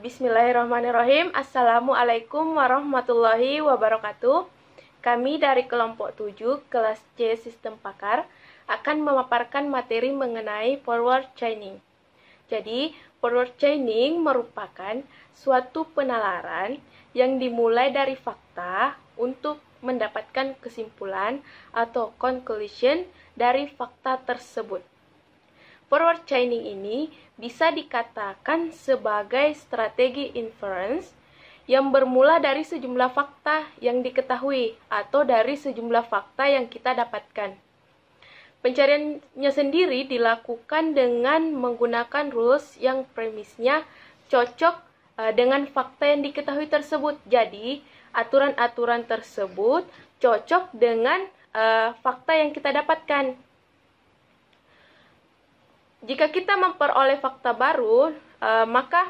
Bismillahirrahmanirrahim. Assalamualaikum warahmatullahi wabarakatuh. Kami dari kelompok 7 kelas C Sistem Pakar akan memaparkan materi mengenai forward chaining. Jadi, forward chaining merupakan suatu penalaran yang dimulai dari fakta untuk mendapatkan kesimpulan atau conclusion dari fakta tersebut. Forward chaining ini bisa dikatakan sebagai strategi inference yang bermula dari sejumlah fakta yang diketahui atau dari sejumlah fakta yang kita dapatkan. Pencariannya sendiri dilakukan dengan menggunakan rules yang premisnya cocok dengan fakta yang diketahui tersebut. Jadi, aturan-aturan tersebut cocok dengan fakta yang kita dapatkan. Jika kita memperoleh fakta baru, maka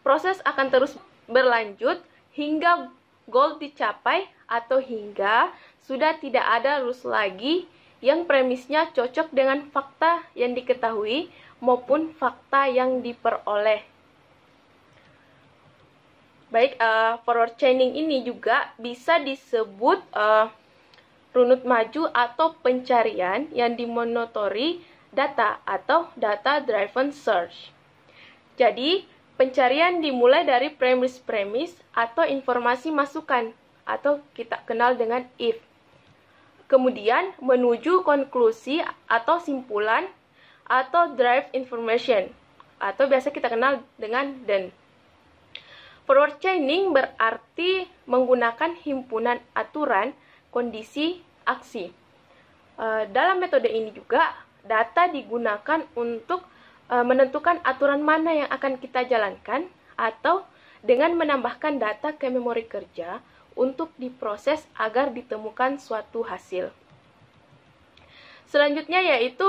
proses akan terus berlanjut hingga goal dicapai atau hingga sudah tidak ada rules lagi yang premisnya cocok dengan fakta yang diketahui maupun fakta yang diperoleh. Baik, forward chaining ini juga bisa disebut runut maju atau pencarian yang dimonitori data atau data driven search. Jadi, pencarian dimulai dari premis-premis atau informasi masukan atau kita kenal dengan if. Kemudian menuju konklusi atau simpulan atau drive information atau biasa kita kenal dengan then. Forward chaining berarti menggunakan himpunan aturan, kondisi, aksi. Dalam metode ini juga data digunakan untuk menentukan aturan mana yang akan kita jalankan atau dengan menambahkan data ke memori kerja untuk diproses agar ditemukan suatu hasil. Selanjutnya yaitu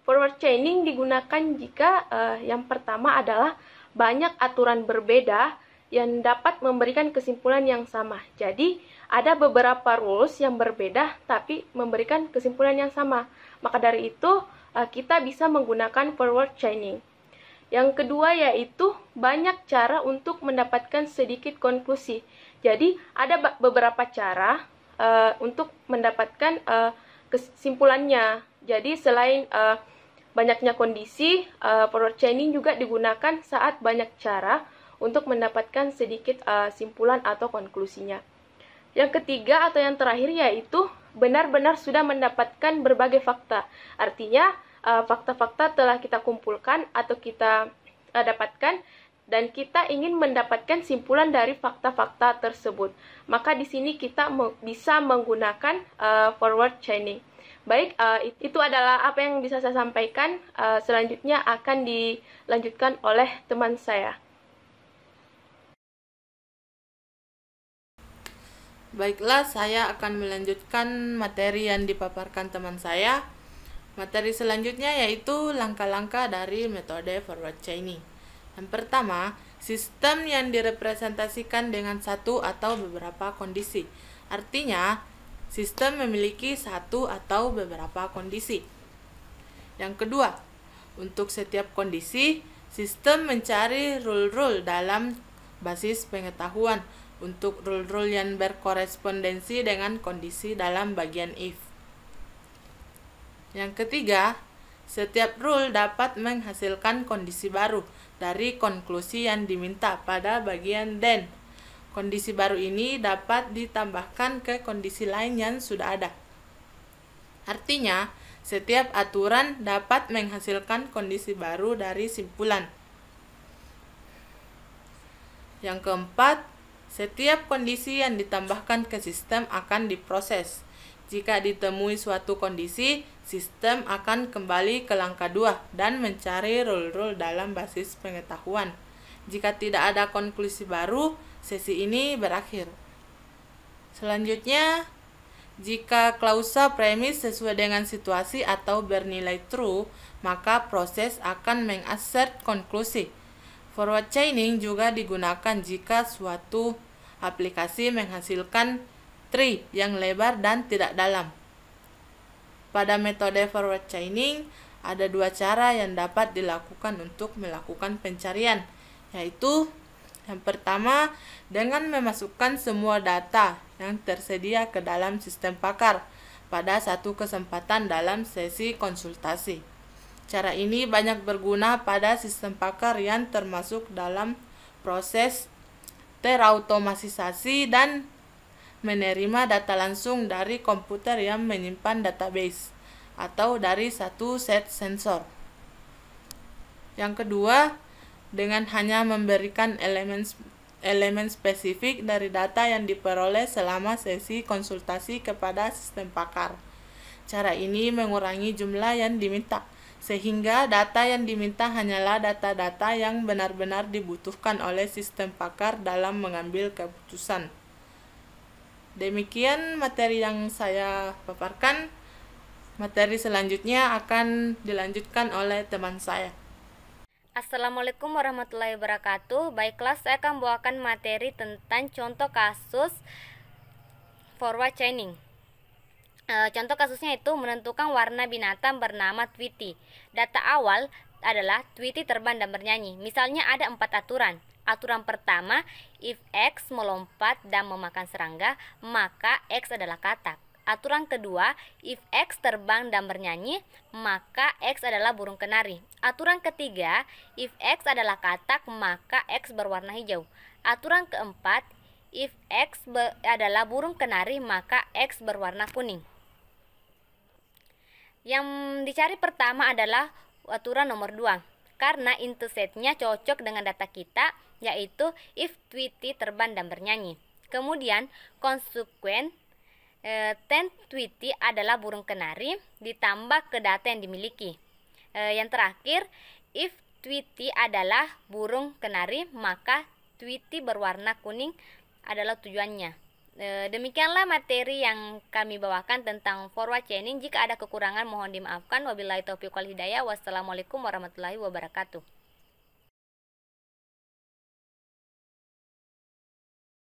forward chaining digunakan jika yang pertama adalah banyak aturan berbeda yang dapat memberikan kesimpulan yang sama. Jadi, ada beberapa rules yang berbeda tapi memberikan kesimpulan yang sama. Maka dari itu, kita bisa menggunakan forward chaining. Yang kedua yaitu banyak cara untuk mendapatkan sedikit konklusi. Jadi, ada beberapa cara untuk mendapatkan kesimpulannya. Jadi, selain banyaknya kondisi, forward chaining juga digunakan saat banyak cara untuk mendapatkan sedikit simpulan atau konklusinya. Yang ketiga atau yang terakhir yaitu benar-benar sudah mendapatkan berbagai fakta. Artinya, fakta-fakta telah kita kumpulkan atau kita dapatkan dan kita ingin mendapatkan simpulan dari fakta-fakta tersebut. Maka di sini kita bisa menggunakan forward chaining. Baik, itu adalah apa yang bisa saya sampaikan. Selanjutnya akan dilanjutkan oleh teman saya. Baiklah, saya akan melanjutkan materi yang dipaparkan teman saya. Materi selanjutnya yaitu langkah-langkah dari metode forward chaining. Yang pertama, sistem yang direpresentasikan dengan satu atau beberapa kondisi. Artinya, sistem memiliki satu atau beberapa kondisi. Yang kedua, untuk setiap kondisi, sistem mencari rule-rule dalam basis pengetahuan untuk rule-rule yang berkorespondensi dengan kondisi dalam bagian if. Yang ketiga, setiap rule dapat menghasilkan kondisi baru dari konklusi yang diminta pada bagian then. Kondisi baru ini dapat ditambahkan ke kondisi lain yang sudah ada. Artinya, setiap aturan dapat menghasilkan kondisi baru dari simpulan. Yang keempat, setiap kondisi yang ditambahkan ke sistem akan diproses. Jika ditemui suatu kondisi, sistem akan kembali ke langkah 2 dan mencari rule-rule dalam basis pengetahuan. Jika tidak ada konklusi baru, sesi ini berakhir. Selanjutnya, jika klausa premis sesuai dengan situasi atau bernilai true, maka proses akan mengassert konklusi. Forward chaining juga digunakan jika suatu aplikasi menghasilkan tree yang lebar dan tidak dalam. Pada metode forward chaining, Ada dua cara yang dapat dilakukan untuk melakukan pencarian, yaitu yang pertama dengan memasukkan semua data yang tersedia ke dalam sistem Pakar pada satu kesempatan dalam sesi konsultasi. Cara ini banyak berguna pada sistem Pakar yang termasuk dalam proses terautomatisasi dan menerima data langsung dari komputer yang menyimpan database atau dari satu set sensor. Yang kedua, dengan hanya memberikan elemen spesifik dari data yang diperoleh selama sesi konsultasi kepada sistem Pakar. Cara ini mengurangi jumlah yang diminta, sehingga data yang diminta hanyalah data-data yang benar-benar dibutuhkan oleh sistem Pakar dalam mengambil keputusan. Demikian materi yang saya paparkan. Materi selanjutnya akan dilanjutkan oleh teman saya. Assalamualaikum warahmatullahi wabarakatuh. Baiklah, saya akan membawakan materi tentang contoh kasus forward chaining. Contoh kasusnya itu menentukan warna binatang bernama Tweety. Data awal adalah Tweety terbang dan bernyanyi. Misalnya ada 4 aturan. Aturan pertama, if X melompat dan memakan serangga, maka X adalah katak. Aturan kedua, if X terbang dan bernyanyi, maka X adalah burung kenari. Aturan ketiga, if X adalah katak, maka X berwarna hijau. Aturan keempat, if X adalah burung kenari, maka X berwarna kuning. Yang dicari pertama adalah aturan nomor 2. Karena intersetnya cocok dengan data kita, yaitu if Tweety terbang dan bernyanyi. Kemudian konsekuen ten Tweety adalah burung kenari ditambah ke data yang dimiliki. Yang terakhir, if Tweety adalah burung kenari, maka Tweety berwarna kuning adalah tujuannya. Demikianlah materi yang kami bawakan tentang forward chaining. Jika ada kekurangan mohon dimaafkan. Wabillahi taufiq wal hidayah. Wassalamualaikum warahmatullahi wabarakatuh.